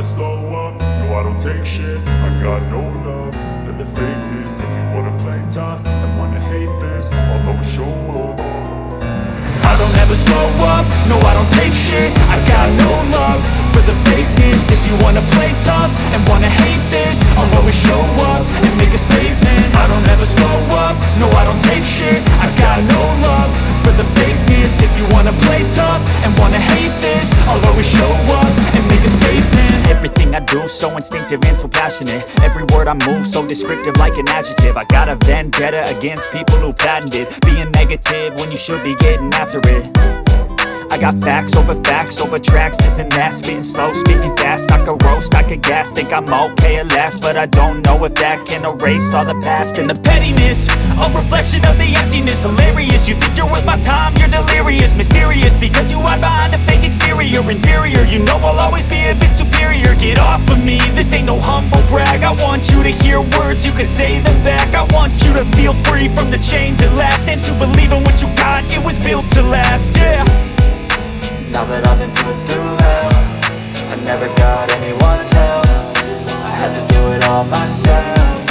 slow up, no I don't take shit. I got no love for the fakeness. If you wanna play tough and wanna hate this, I'll always show up. I don't ever slow up, no I don't take shit. I got no love for the fakeness. If you wanna play tough and wanna hate this, I'll always show up and make a statement. I don't ever slow up, no I don't take shit. I got no love for the fakeness. If you wanna play tough and wanna hate this, I'll always show up and make a statement. Everything I do so instinctive and so passionate. Every word I move so descriptive like an adjective. I got a vendetta against people who patented being negative when you should be getting after it. I got facts over tracks, this and that. Spitting slow, speaking fast, I could roast, I could gas. Think I'm okay at last, but I don't know if that can erase all the past. And the pettiness, a reflection of the emptiness. Hilarious, you think you're worth my time, you're delirious. Mysterious, because you hide behind a fake exterior. Inferior, you know I'll always be a bit superior. Get off of me, this ain't no humble brag. I want you to hear words, you can say them back. I want you to feel free from the chains at last, and to believe in what you got, it was built to last, yeah. Now that I've been put through hell, I never got anyone's help. I had to do it all myself.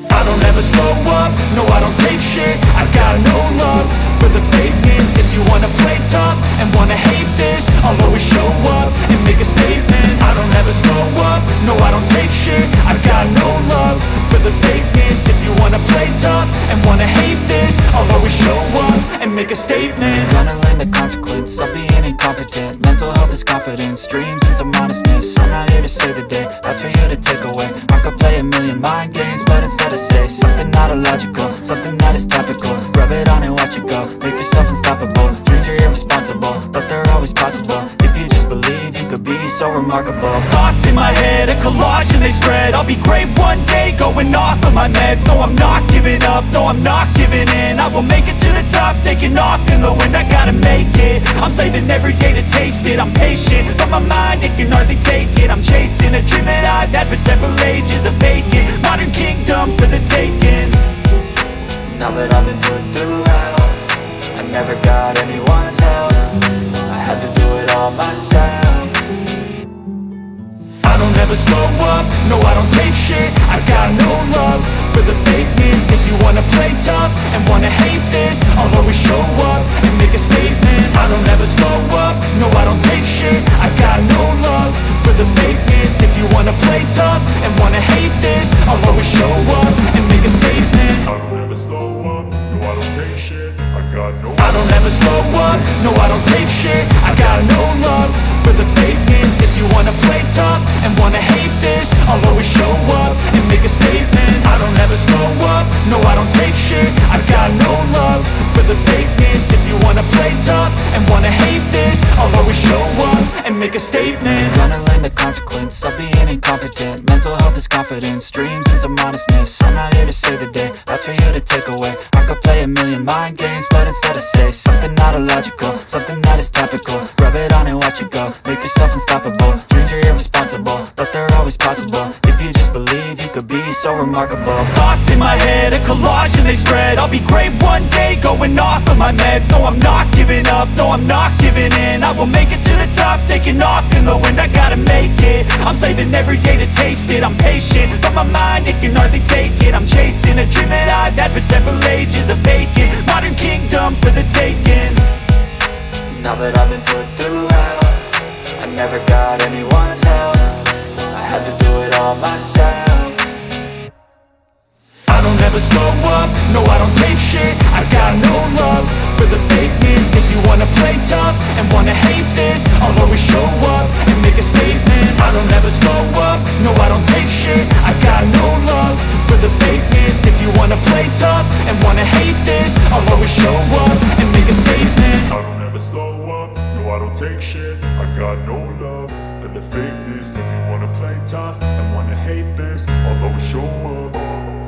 I don't ever slow up, no I don't take shit. I got no love for the fakeness. If you wanna play tough and wanna hate this, I'll always show up and make a statement. I don't ever slow up, no I don't take shit. I got no love for the fakeness. If you wanna play tough and wanna hate this, I'll always show up and make a statement. Gonna learn the consequence of being incompetent. Mental health is confidence, dreams and some honestness. I'm not here to save the day, that's for you to take away. I could play a million mind games, but instead I say something not illogical, something that is topical. Rub it on and watch it go, make yourself unstoppable. Dreams are irresponsible, but they're always possible. If you just believe, you could be so remarkable. Thoughts in my head, a collage and they spread. I'll be great one day, going off of my meds. No, I'm not giving up, no, I'm not giving in. I will make it to the top, taking off in the wind. I gotta make it, I'm saving every day to taste it. I'm patient, but my mind, it can hardly take it. I'm chasing a dream that I've had for several ages. A vacant, modern kingdom for the taking. Now that I've been put through hell, I never got anyone's help. I had to do it all myself. I don't ever slow up, no I don't take shit. I got no love for the fakeness. If you wanna play tough and wanna hate this, I'll always show up and make a statement. I don't ever slow up, no I don't take shit. I got no love for the fakeness. If you wanna play tough and wanna hate this, I'll always show up and make a statement. I don't ever slow up, no I don't take shit. I don't ever slow up, no I don't take shit. I got no love for the fakeness. If you wanna play tough and wanna hate this, I'll always show up and make a statement. I don't ever slow up, no I don't take shit. I got no love for the fakeness. If you wanna play tough and wanna hate this, I'll always show up and make a statement. Gonna learn the consequence of being incompetent. Mental health is confidence, dreams and some honestness. I'm not here to save the day, that's for you to take away. I could play a million mind games, but instead I say something not illogical, something that is topical. Rub it on and watch it go, make yourself unstoppable. Dreams are irresponsible, but they're always possible. If you just believe, you could be so remarkable. Thoughts in my head, a collage and they spread. I'll be great one day, going off of my meds. No, I'm not giving up, no, I'm not giving in. I will make it to the top, taking off in the wind. I gotta make it, I'm saving every day to taste it. I'm patient, but my mind, it can hardly take it. I'm chasing a dream that I've had for several ages. A vacant, modern kingdom for the taking. Now that I've been put through hell, I never got anyone's help. I had to do it all myself. I don't ever slow up, no I don't take shit. I got no love for the fakeness. If you wanna play tough and wanna hate this, I'll always show up and make a statement. I don't ever slow up, no I don't take shit. I got no love for the fakeness. If you wanna play tough and wanna hate this, I'll always show up and make a statement. I don't ever slow up, no I don't take shit. I got no love for the fakeness. If you wanna play tough and wanna hate this, I'll always show up.